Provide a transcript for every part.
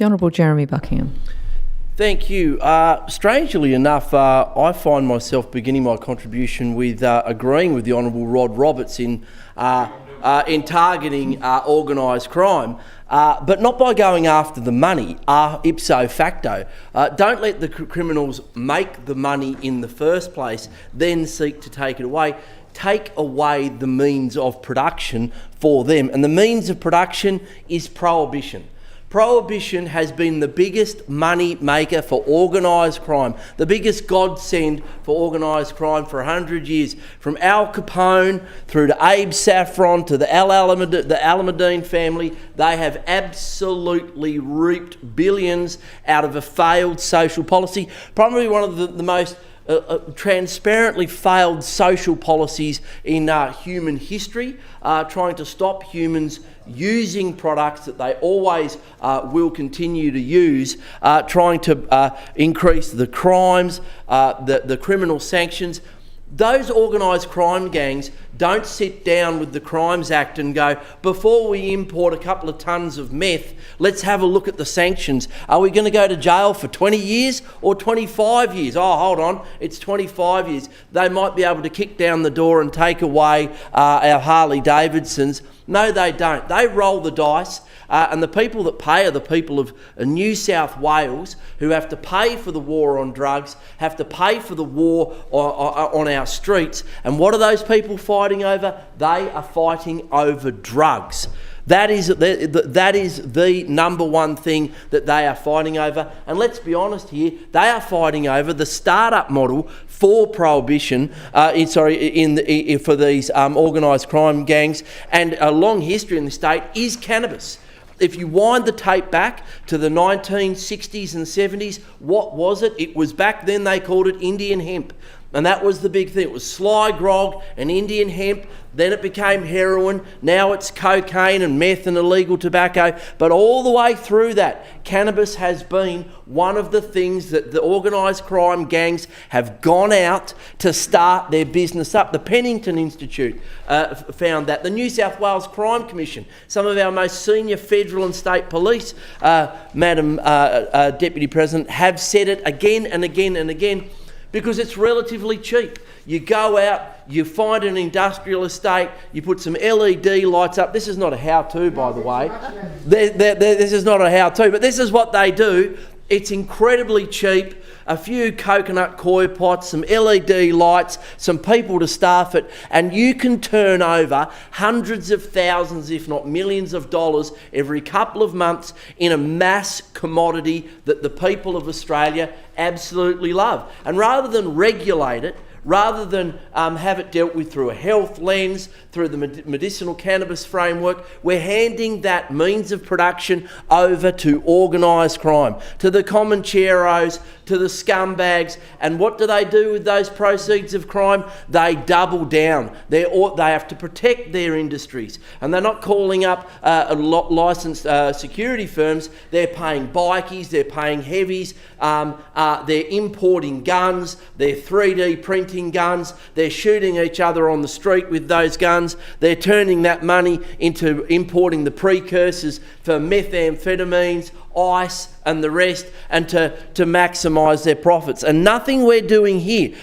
The Honourable Jeremy Buckingham. Thank you. Strangely enough, I find myself beginning my contribution with agreeing with the Honourable Rod Roberts in targeting organised crime, but not by going after the money, ipso facto. Don't let the criminals make the money in the first place, then seek to take it away. Take away the means of production for them, and the means of production is prohibition. Prohibition has been the biggest money maker for organised crime, the biggest godsend for organised crime for 100 years. From Al Capone through to Abe Saffron to the Alameddine family, they have absolutely reaped billions out of a failed social policy, probably one of the most transparently failed social policies in human history, trying to stop humans using products that they always will continue to use, trying to increase the crimes, the criminal sanctions. Those organised crime gangs don't sit down with the Crimes Act and go, before we import a couple of tonnes of meth, let's have a look at the sanctions. Are we going to go to jail for 20 years or 25 years? Oh, hold on, it's 25 years. They might be able to kick down the door and take away our Harley Davidsons. No, they don't. They roll the dice. And the people that pay are the people of New South Wales, who have to pay for the war on drugs, have to pay for the war on our streets. And what are those people fighting over? They are fighting over drugs. That is the number one thing that they are fighting over. And let's be honest here, they are fighting over the startup model for prohibition, for these organised crime gangs. And a long history in the state is cannabis. If you wind the tape back to the 1960s and 70s, what was it? It was back then they called it Indian hemp. And that was the big thing. It was sly grog and Indian hemp. Then it became heroin. Now it's cocaine and meth and illegal tobacco. But all the way through that, cannabis has been one of the things that the organised crime gangs have gone out to start their business up. The Pennington Institute found that. The New South Wales Crime Commission, some of our most senior federal and state police, Madam Deputy President, have said it again and again and again, because it's relatively cheap. You go out, you find an industrial estate, you put some LED lights up. This is not a how-to, by the way. This is not a how-to, but this is what they do. It's incredibly cheap. A few coconut koi pots, some LED lights, some people to staff it, and you can turn over hundreds of thousands, if not millions of dollars every couple of months in a mass commodity that the people of Australia absolutely love. And rather than regulate it, rather than have it dealt with through a health lens, through the medicinal cannabis framework, we're handing that means of production over to organised crime, to the Comancheros, to the scumbags. And what do they do with those proceeds of crime? They double down. They have to protect their industries. And they're not calling up licensed security firms. They're paying bikies, they're paying heavies, they're importing guns, they're 3D printing guns, they're shooting each other on the street with those guns. They're turning that money into importing the precursors for methamphetamines, ice and the rest, and to maximise their profits. And nothing we're doing here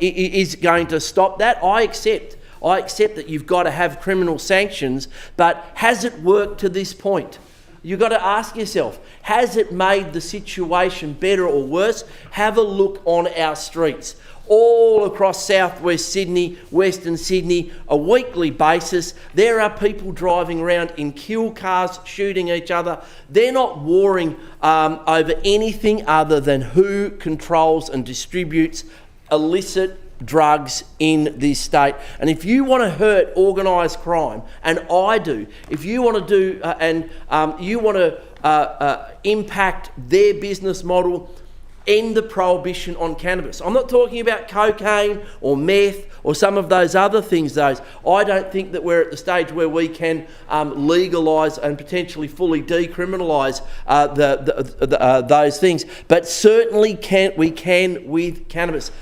is going to stop that. I accept that you've got to have criminal sanctions, but has it worked to this point? You've got to ask yourself, has it made the situation better or worse? Have a look on our streets. All across southwest Sydney, Western Sydney, a weekly basis, there are people driving around in kill cars, shooting each other. They're not warring over anything other than who controls and distributes illicit drugs in this state. And if you want to hurt organised crime, and I do, if you want to you want to impact their business model, end the prohibition on cannabis. I'm not talking about cocaine or meth or some of those other things. I don't think that we're at the stage where we can legalise and potentially fully decriminalise those things. But certainly we can with cannabis.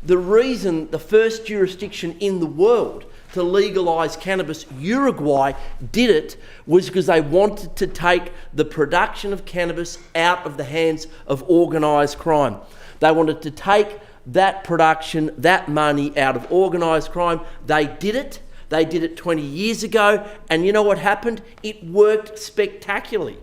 The reason the first jurisdiction in the world to legalise cannabis, Uruguay did it, was because they wanted to take the production of cannabis out of the hands of organised crime. They wanted to take that production, that money out of organised crime. They did it. They did it 20 years ago, and you know what happened? It worked spectacularly.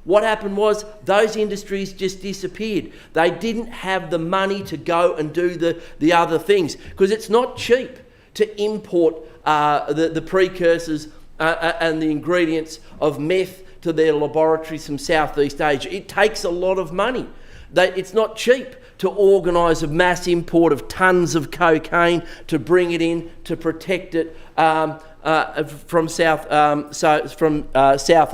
What happened was those industries just disappeared. They didn't have the money to go and do the other things, because it's not cheap to import the precursors and the ingredients of meth to their laboratories from Southeast Asia. It takes a lot of money. It's not cheap to organise a mass import of tons of cocaine, to bring it in, to protect it from South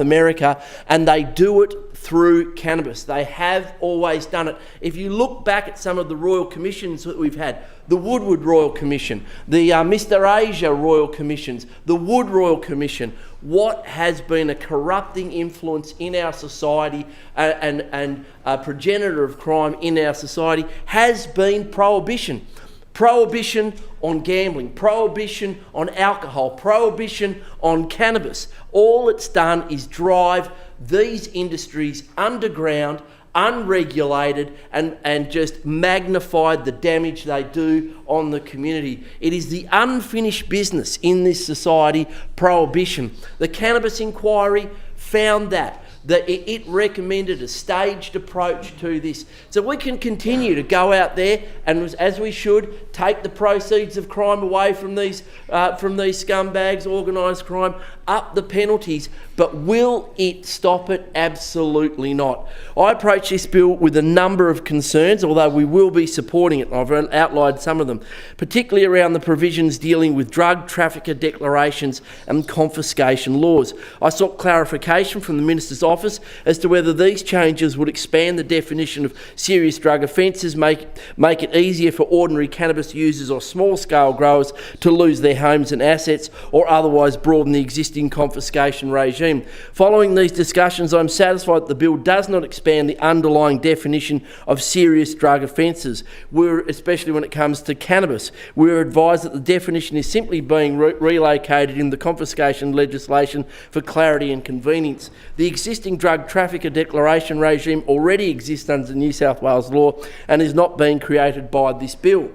America, and they do it through cannabis. They have always done it. If you look back at some of the royal commissions that we've had, the Woodward Royal Commission, the Mr. Asia Royal Commissions, the Wood Royal Commission, what has been a corrupting influence in our society and a progenitor of crime in our society has been prohibition. Prohibition on gambling, prohibition on alcohol, prohibition on cannabis. All it's done is drive these industries underground, unregulated, and just magnified the damage they do on the community. It is the unfinished business in this society, prohibition. The Cannabis Inquiry found that it recommended a staged approach to this. So we can continue to go out there and, as we should, take the proceeds of crime away from these scumbags, organised crime, up the penalties, but will it stop it? Absolutely not. I approach this bill with a number of concerns, although we will be supporting it. I've outlined some of them, particularly around the provisions dealing with drug trafficker declarations and confiscation laws. I sought clarification from the Minister's office as to whether these changes would expand the definition of serious drug offences, make it easier for ordinary cannabis users or small-scale growers to lose their homes and assets, or otherwise broaden the existing confiscation regime. Following these discussions, I'm satisfied that the bill does not expand the underlying definition of serious drug offences, especially when it comes to cannabis. We're advised that the definition is simply being relocated in the confiscation legislation for clarity and convenience. The existing drug trafficker declaration regime already exists under New South Wales law and is not being created by this bill.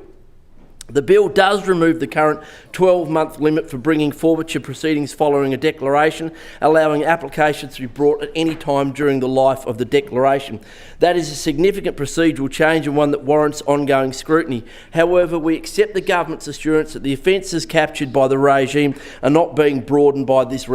The bill does remove the current 12-month limit for bringing forfeiture proceedings following a declaration, allowing applications to be brought at any time during the life of the declaration. That is a significant procedural change and one that warrants ongoing scrutiny. However, we accept the government's assurance that the offences captured by the regime are not being broadened by this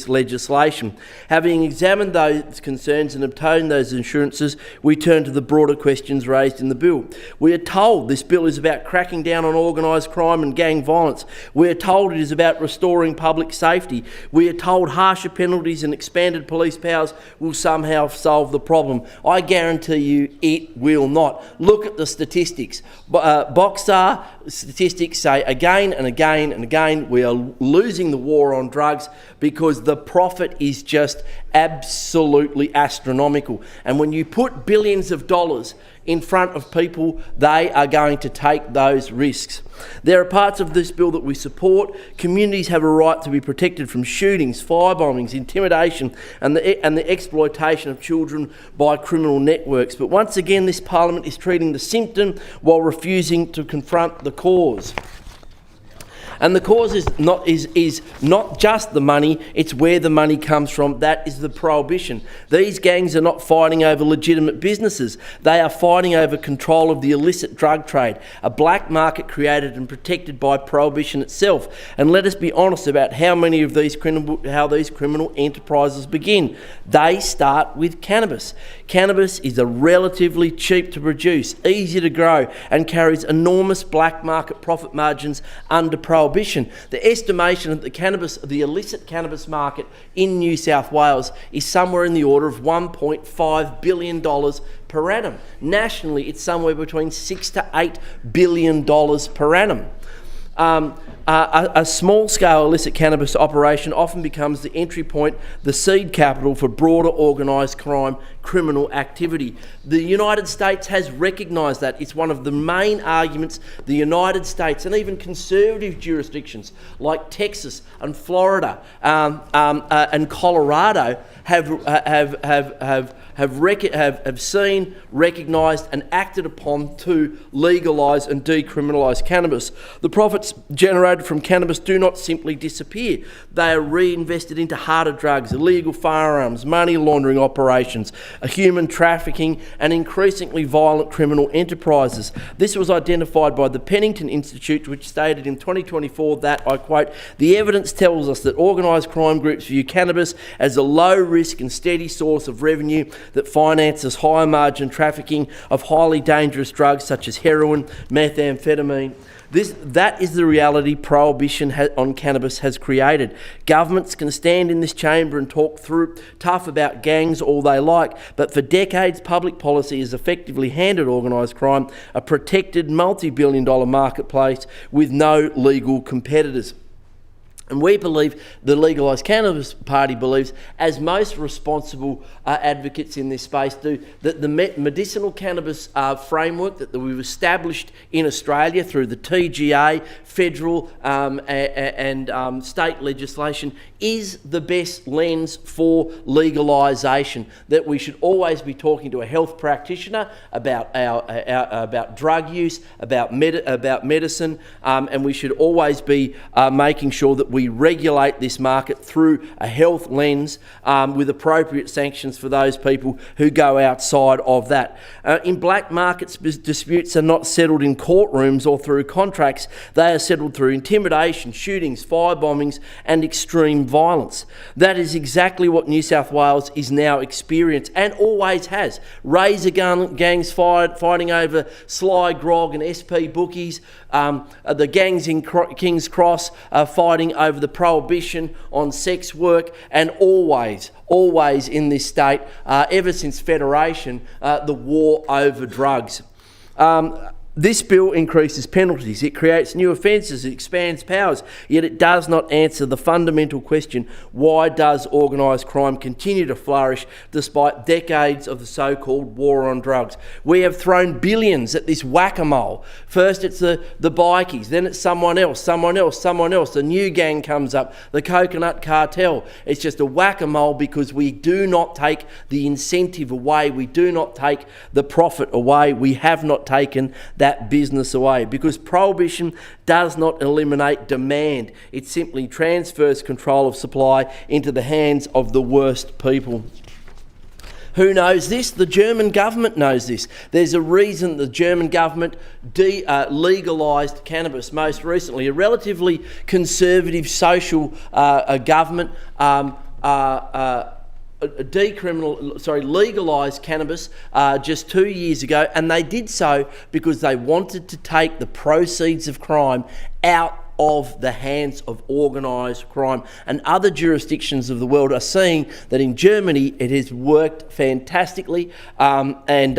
legislation. Having examined those concerns and obtained those assurances, we turn to the broader questions raised in the bill. We are told this bill is about cracking down on organised crime and gang violence. We are told it is about restoring public safety. We are told harsher penalties and expanded police powers will somehow solve the problem. I guarantee you it will not. Look at the statistics. Boxar statistics say again and again and again we are losing the war on drugs because the profit is just absolutely astronomical. And when you put billions of dollars in front of people, they are going to take those risks. There are parts of this bill that we support. Communities have a right to be protected from shootings, firebombings, intimidation and the exploitation of children by criminal networks. But once again, this Parliament is treating the symptom while refusing to confront the cause. And the cause is not just the money, it's where the money comes from. That is the prohibition. These gangs are not fighting over legitimate businesses. They are fighting over control of the illicit drug trade, a black market created and protected by prohibition itself. And let us be honest about how these criminal enterprises begin. They start with cannabis. Cannabis is a relatively cheap to produce, easy to grow, and carries enormous black market profit margins under prohibition. The estimation of the illicit cannabis market in New South Wales is somewhere in the order of $1.5 billion per annum. Nationally, it's somewhere between $6 to $8 billion per annum. A small-scale illicit cannabis operation often becomes the entry point, the seed capital for broader organised crime criminal activity. The United States has recognised that. It's one of the main arguments the United States and even conservative jurisdictions like Texas and Florida and Colorado have seen, recognised and acted upon to legalise and decriminalise cannabis. The profits generated from cannabis do not simply disappear. They are reinvested into harder drugs, illegal firearms, money laundering operations, human trafficking and increasingly violent criminal enterprises. This was identified by the Pennington Institute, which stated in 2024 that, I quote, "The evidence tells us that organised crime groups view cannabis as a low risk and steady source of revenue that finances higher margin trafficking of highly dangerous drugs such as heroin, methamphetamine." That is the reality prohibition on cannabis has created. Governments can stand in this chamber and talk through tough about gangs all they like, but for decades public policy has effectively handed organised crime a protected multi-billion-dollar marketplace with no legal competitors. And we believe, the Legalised Cannabis Party believes, as most responsible advocates in this space do, that the medicinal cannabis framework that we've established in Australia through the TGA, federal and state legislation is the best lens for legalisation. That we should always be talking to a health practitioner about about drug use, about medicine, and we should always be making sure that we regulate this market through a health lens with appropriate sanctions for those people who go outside of that. In black markets, disputes are not settled in courtrooms or through contracts. They are settled through intimidation, shootings, fire bombings and extreme violence. That is exactly what New South Wales is now experiencing and always has. Razor gun gangs fighting over Sly Grog and SP bookies. The gangs in King's Cross fighting over the prohibition on sex work, and always in this state, ever since Federation, the war over drugs. This bill increases penalties, it creates new offences, it expands powers, yet it does not answer the fundamental question: why does organised crime continue to flourish despite decades of the so-called war on drugs? We have thrown billions at this whack-a-mole. First it's the bikies, then it's someone else. A new gang comes up, the coconut cartel. It's just a whack-a-mole because we do not take the incentive away, we do not take the profit away, we have not taken that business away, because prohibition does not eliminate demand. It simply transfers control of supply into the hands of the worst people. Who knows this? The German government knows this. There's a reason the German government legalised cannabis most recently. A relatively conservative social government legalised cannabis just 2 years ago, and they did so because they wanted to take the proceeds of crime out of the hands of organised crime. And other jurisdictions of the world are seeing that in Germany it has worked fantastically, and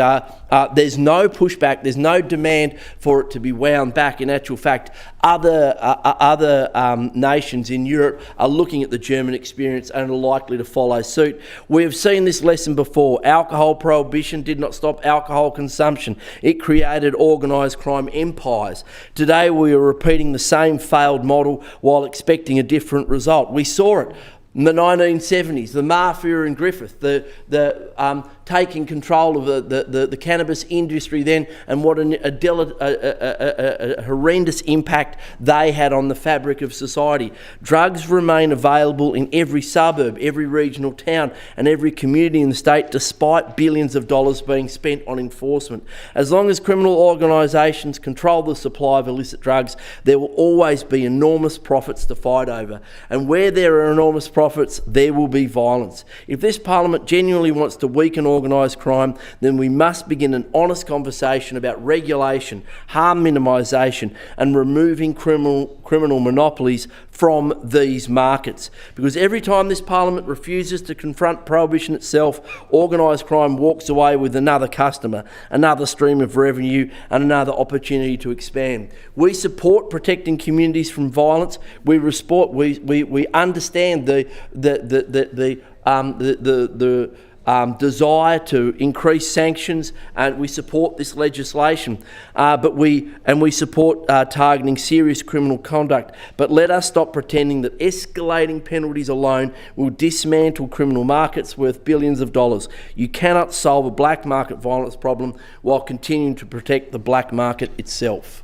there's no pushback, there's no demand for it to be wound back. In actual fact, other nations in Europe are looking at the German experience and are likely to follow suit. We have seen this lesson before. Alcohol prohibition did not stop alcohol consumption. It created organised crime empires. Today we are repeating the same failed model while expecting a different result. We saw it in the 1970s, the mafia in Griffith, the taking control of the cannabis industry then, and what a horrendous impact they had on the fabric of society. Drugs remain available in every suburb, every regional town and every community in the state, despite billions of dollars being spent on enforcement. As long as criminal organisations control the supply of illicit drugs, there will always be enormous profits to fight over. And where there are enormous profits, there will be violence. If this Parliament genuinely wants to weaken organised crime, then we must begin an honest conversation about regulation, harm minimisation and removing criminal monopolies from these markets. Because every time this Parliament refuses to confront prohibition itself, organised crime walks away with another customer, another stream of revenue and another opportunity to expand. We support protecting communities from violence. We understand the desire to increase sanctions, and we support this legislation. But we support targeting serious criminal conduct. But let us stop pretending that escalating penalties alone will dismantle criminal markets worth billions of dollars. You cannot solve a black market violence problem while continuing to protect the black market itself.